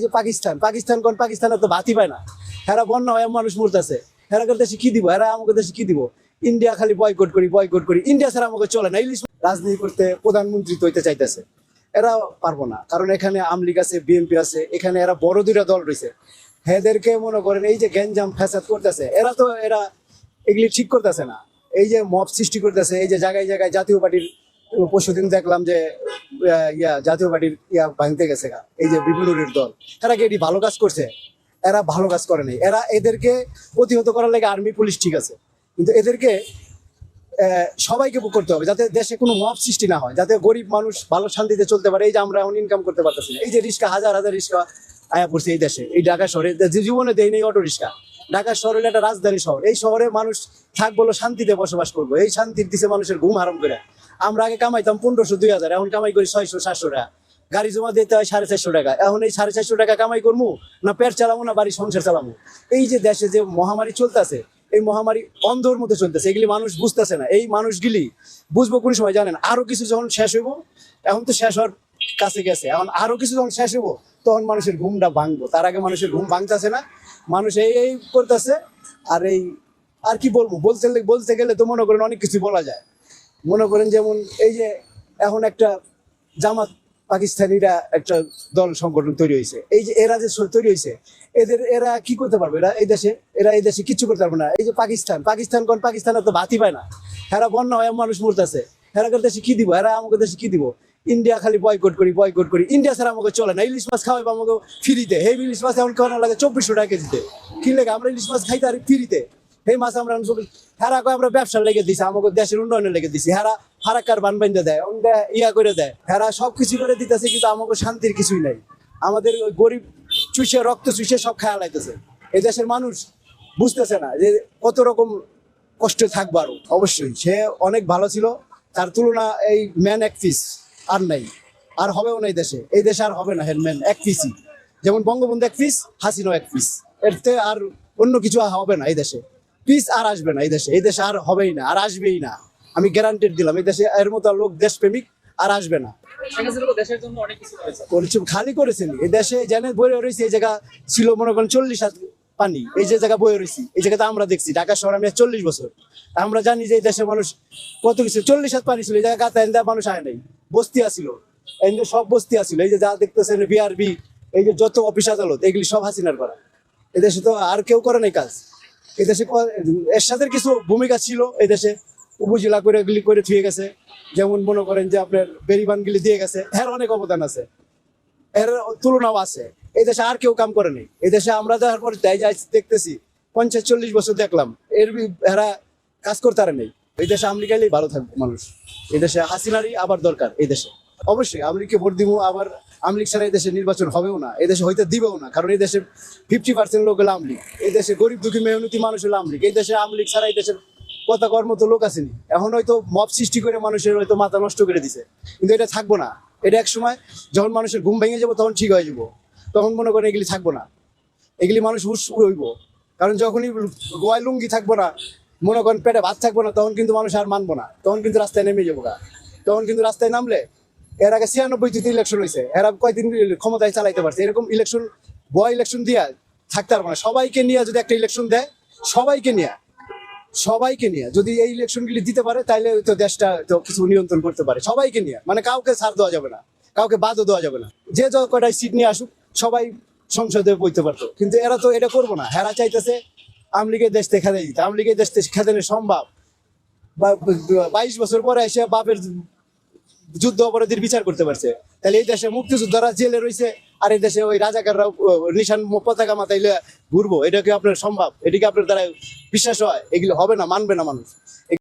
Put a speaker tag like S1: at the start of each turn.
S1: যে পাকিস্তান পাকিস্তান কোন পাকিস্তানের তো ভাতই পায় না, এরা বন্যা হয় মানুষ মরতেছে, এরা দেশে কি দিব, এরা আমাকে দেশে কি দিব? ইন্ডিয়া খালি বয়কট করি, ইন্ডিয়া ছাড়া আমাকে চলে না। ইলিশ রাজনীতি করতে প্রধানমন্ত্রী তো হইতে চাইতেছে, এরা পারবো না, কারণ এখানে আওয়ামী লীগ আছে, বিএনপি আছে, এখানে এরা বড় দুইটা দল রয়েছে। এদেরকে মনে করেন এই যে গ্যাঞ্জাম ফ্যাসাদ করতেছে, এরা এগুলি ঠিক করতেছে না। এই যে মব সৃষ্টি করতেছে, এই যে জায়গায় জায়গায় জাতীয় পার্টির পরশুদিন দেখলাম যে জাতীয় পার্টির ভাঙতে গেছে এই যে বিপুলের দল, এরা কি এটি ভালো কাজ করছে? এরা ভালো কাজ করে নাই। এদেরকে প্রতিহত করার লাগে আর্মি পুলিশ ঠিক আছে, কিন্তু এদেরকে সবাইকে করতে হবে যাতে দেশে কোনো মব সৃষ্টি না হয়, যাতে গরিব মানুষ ভালো শান্তিতে চলতে পারে। এই যে আমরা এখন ইনকাম করতে পারতেছি না, এই যে রিক্সা হাজার হাজার রিক্সা আয়া পড়ছে এই দেশে, এই ঢাকা শহরে জীবনে দেয় নেই অটো রিক্সা। ঢাকা শহর হলো একটা রাজধানী শহর, এই শহরে মানুষ থাকবো শান্তিতে বসবাস করবো, এই শান্তির দিছে মানুষের ঘুম হারাম করে। আমরা আগে কামাইতাম 1500 2000, এখন কামাই করি 600 700 টাকা, গাড়ি জমা দিতে হয় 450 টাকা। এখন এই 450 টাকা কামাই করবো না পেট চালাবো না বাড়ি সংসার চালাবো? এই যে দেশে যে মহামারী চলতেছে, এই মহামারী অন্ধর মতো চলতেছে, এগুলি মানুষ বুঝতেছে না। এই মানুষগুলি বুঝবো কোন সময় জানেন? আরো কিছু যখন শেষ হইব, এখন তো শেষ হওয়ার কাছে গেছে, এখন আরো কিছু যখন শেষ হইব তখন মানুষের ঘুমটা ভাঙবো। তার আগে মানুষের ঘুম ভাঙতেছে না, মানুষ এই করতেছে। আর কি বলবো, বলতে গেলে তো মনে করেন অনেক কিছু বলা যায়। মনে করেন যেমন এই যে এখন একটা জামাত পাকিস্তানিরা একটা দল সংগঠন তৈরি হয়েছে, এই যে এরা যে তৈরি হয়েছে, এরা কি করতে পারবে? এরা এই দেশে কিচ্ছু করতে পারবে না। এই যে পাকিস্তান কোন পাকিস্তানের তো ভাতই পায় না, এরা বন্যা হয় মানুষ মরতেছে, এরা দেশে কি দিব? এরা আমাকে দেশে কি দিব? ইন্ডিয়া খালি বয়কট করি, ইন্ডিয়া ছাড়া আমাকে চলে না। ইলিশ মাছ খাওয়াইবো আমাকে ফ্রিতে, এই ইলিশ মাছ এখন খাওয়ানো লাগে 2400 টাকা কেজিতে, কি লেগে আমরা ইলিশ মাছ খাইতে আর ফ্রিতে? এই মাছ আমরা আমরা ব্যবসার লেগে দিছি, আমাকে দেশের উন্নয়নের লেগে দিছি। হারাকার বান বাইন্দা দেয়, করে দেয়, সবকিছু করে দিতেছে, কিন্তু আমাকে শান্তির কিছুই নাই। আমাদের ওই গরিব চুষে রক্ত চুষে সব খেয়াল লাইতেছে। এই দেশের মানুষ বুঝতেছে না যে কত রকম কষ্টে থাকবো। আরো অবশ্যই সে অনেক ভালো ছিল, তার তুলনা এই ম্যান এক পিস আর নাই, আর হবেও না। এই দেশে আর হবে না ম্যান এক পিসই। যেমন বঙ্গবন্ধু এক পিস, হাসিনাও এক পিস, এরতে আর অন্য কিছু হবে না। এই দেশে পিস আর আসবে না, এই দেশে আর হবেই না, আর আসবেই না। আমি গ্যারান্টেড দিলাম, এই দেশে এর মতো লোক দেশপ্রেমিক আর আসবে না। খালি করেছেন এই দেশে জেনে বয়ে রয়েছে, এই জায়গা ছিল মনে করেন 40 হাত পানি, এই যে জায়গা বয়ে রয়েছি, এই জায়গাতে আমরা দেখছি ঢাকা শহর আমি 40 বছর, আমরা জানি যে এই দেশের মানুষ কত কিছু। 40 হাত পানি ছিল, এই জায়গা গাতা এনে মানুষ আয় নাই, বস্তি আসিল, সব বস্তি আসিল। এই যে যা দেখতেছেন বিআরবি, এই যে যত অফিস আদালত, এগুলি সব হাসিনার করা। এদেশে তো আর কেউ করে নাই কাজ। এদেশে এরশাদের কিছু ভূমিকা ছিল, এই দেশে উপজেলা করে এগুলি করে থুয়ে গেছে। যেমন মনে করেন যে আপনার বেরিবানগুলি দিয়ে গেছে, এর অনেক অবদান আছে, এর তুলনাও আছে। এই দেশে আর কেউ কাম করে নেই। এই দেশে আমরা যাওয়ার পর দেখতেছি 50-40 বছর দেখলাম, এরা কাজ করতে আর নেই। এই দেশে আওয়ামী লীগ ভালো থাকবে মানুষ, এই দেশে হাসিনারই আবার দরকার। এই দেশে অবশ্যই আওয়ামী লীগকে ভোট দিব, আবার আওয়ামী লীগ ছাড়া এই দেশে নির্বাচন হবেও না, এই দেশে হইতে দিবেও না, কারণ এই দেশে 50% লোক হলো আওয়ামী লীগ। এই দেশে গরিব দুঃখী মেহনতি মানুষ হলো আওয়ামী লীগ। এই দেশে আওয়ামী লীগ ছাড়া এই দেশের কথা কর মতো লোক আসেনি। এখন হয়তো মব সৃষ্টি করে মানুষের হয়তো মাথা নষ্ট করে দিছে, কিন্তু এটা থাকবো না। এটা এক সময় যখন মানুষের ঘুম ভেঙে যাবো তখন ঠিক হয়ে যাবো, তখন মনে করেন এগুলি থাকবো না, এগুলি মানুষ হইব। কারণ যখনই গোয়ায় লুঙ্গি থাকবো না, মনে করেন পেটে ভাত থাকবো না, তখন কিন্তু মানুষ আর মানবো না, তখন কিন্তু রাস্তায় নেমে যাবো। তখন কিন্তু রাস্তায় নামলে, এর আগে 96তে ইলেকশন হয়েছে, এরা কয়দিন ক্ষমতায় চালাইতে পারছে, এরকম ইলেকশন দিয়া থাকতে পারবো না। সবাইকে নিয়ে যদি একটা ইলেকশন দেয়, সবাইকে নিয়ে যদি এই ইলেকশনগুলি দিতে পারে, তাইলে তো দেশটা তো কিছু নিয়ন্ত্রণ করতে পারে। সবাইকে নিয়ে, মানে কাউকে ছাড় দেওয়া যাবে না, কাউকে বাদও দেওয়া যাবে না। যে যত কয়টাই সিট নিয়ে আসুক, সবাই সংসদে বইতে পারতো, কিন্তু এরা তো এটা করবো না। হেরা চাইতেছে আওয়ামী লীগের দেশ থেকে খেতে দিতে। আওয়ামী লীগের দেশ থেকে খেতে সম্ভব? 22 বছর পরে এসে বাপের যুদ্ধ অপরাধীর বিচার করতে পারছে, তাহলে এই দেশে মুক্তিযোদ্ধারা জেলে রয়েছে, আর এই দেশে ওই রাজাকাররা নিশান পতাকা মাথাইলে ঘুরবো? এটা কি আপনার সম্ভব? এটা কি আপনার দ্বারা বিশ্বাস হয়? এগুলো হবে না, মানবে না মানুষ।